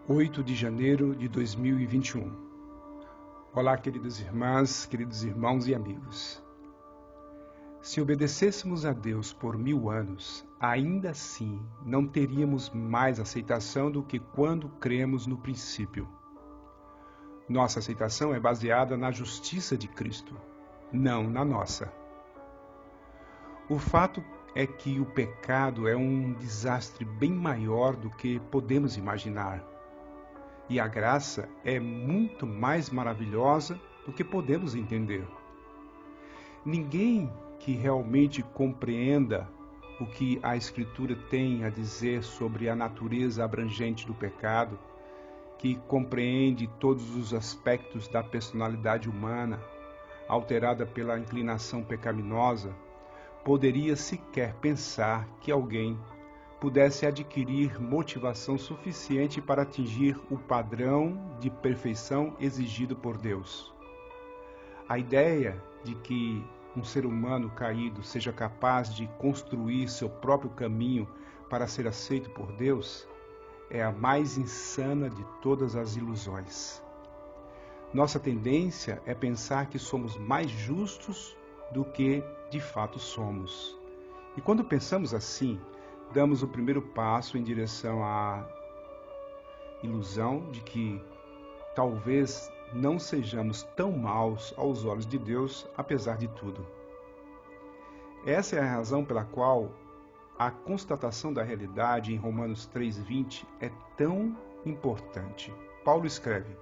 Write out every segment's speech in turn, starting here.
8 de janeiro de 2021. Olá, queridas irmãs, queridos irmãos e amigos. Se obedecêssemos a Deus por 1000 anos, ainda assim não teríamos mais aceitação do que quando cremos no princípio. Nossa aceitação é baseada na justiça de Cristo, não na nossa. O fato é que o pecado é um desastre bem maior do que podemos imaginar. E a graça é muito mais maravilhosa do que podemos entender. Ninguém que realmente compreenda o que a Escritura tem a dizer sobre a natureza abrangente do pecado, que compreende todos os aspectos da personalidade humana, alterada pela inclinação pecaminosa, poderia sequer pensar que alguém pudesse adquirir motivação suficiente para atingir o padrão de perfeição exigido por Deus. A ideia de que um ser humano caído seja capaz de construir seu próprio caminho para ser aceito por Deus é a mais insana de todas as ilusões. Nossa tendência é pensar que somos mais justos do que de fato somos. E quando pensamos assim, damos o primeiro passo em direção à ilusão de que talvez não sejamos tão maus aos olhos de Deus, apesar de tudo. Essa é a razão pela qual a constatação da realidade em Romanos 3:20 é tão importante. Paulo escreve: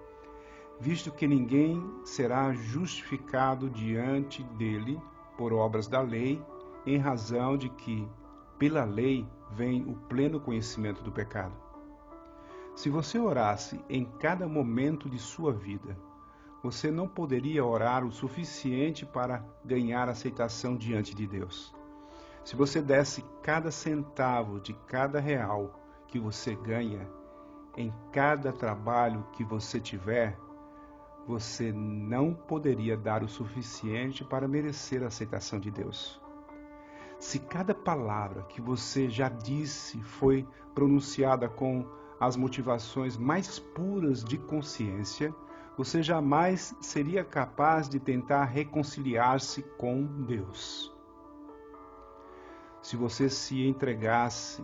visto que ninguém será justificado diante dele por obras da lei, em razão de que pela lei vem o pleno conhecimento do pecado. Se você orasse em cada momento de sua vida, você não poderia orar o suficiente para ganhar aceitação diante de Deus. Se você desse cada centavo de cada real que você ganha em cada trabalho que você tiver, você não poderia dar o suficiente para merecer a aceitação de Deus. Se cada palavra que você já disse foi pronunciada com as motivações mais puras de consciência, você jamais seria capaz de tentar reconciliar-se com Deus. Se você se entregasse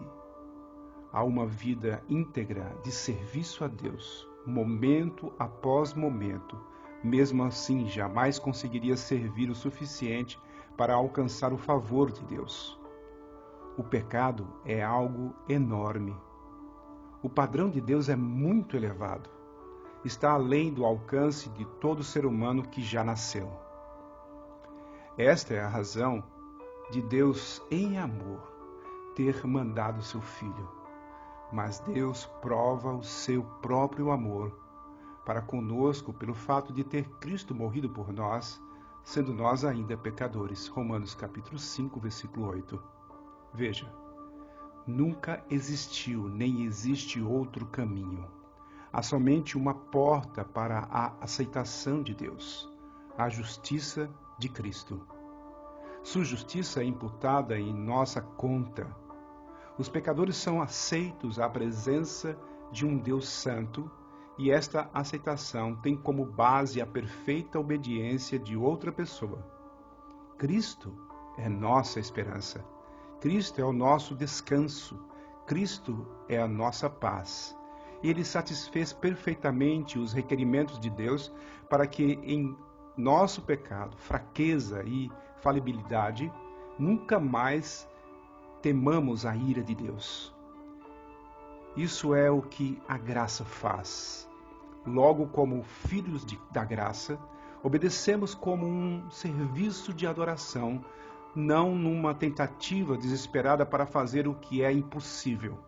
a uma vida íntegra de serviço a Deus, momento após momento, mesmo assim jamais conseguiria servir o suficiente para alcançar o favor de Deus. O pecado é algo enorme. O padrão de Deus é muito elevado. Está além do alcance de todo ser humano que já nasceu. Esta é a razão de Deus, em amor, ter mandado seu Filho. Mas Deus prova o seu próprio amor para conosco pelo fato de ter Cristo morrido por nós, sendo nós ainda pecadores. Romanos capítulo 5, versículo 8. Veja, nunca existiu nem existe outro caminho. Há somente uma porta para a aceitação de Deus, a justiça de Cristo. Sua justiça é imputada em nossa conta. Os pecadores são aceitos à presença de um Deus santo, e esta aceitação tem como base a perfeita obediência de outra pessoa. Cristo é nossa esperança. Cristo é o nosso descanso. Cristo é a nossa paz. Ele satisfez perfeitamente os requerimentos de Deus para que em nosso pecado, fraqueza e falibilidade, nunca mais temamos a ira de Deus. Isso é o que a graça faz. Logo, como filhos da graça, obedecemos como um serviço de adoração, não numa tentativa desesperada para fazer o que é impossível: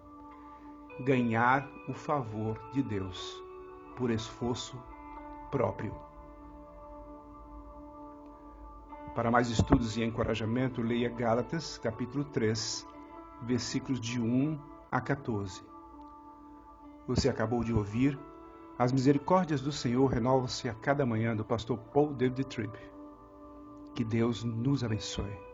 ganhar o favor de Deus por esforço próprio. Para mais estudos e encorajamento, leia Gálatas, capítulo 3, versículos de 1 a 14. Você acabou de ouvir As Misericórdias do Senhor Renovam-se a Cada Manhã, do pastor Paul David Tripp. Que Deus nos abençoe.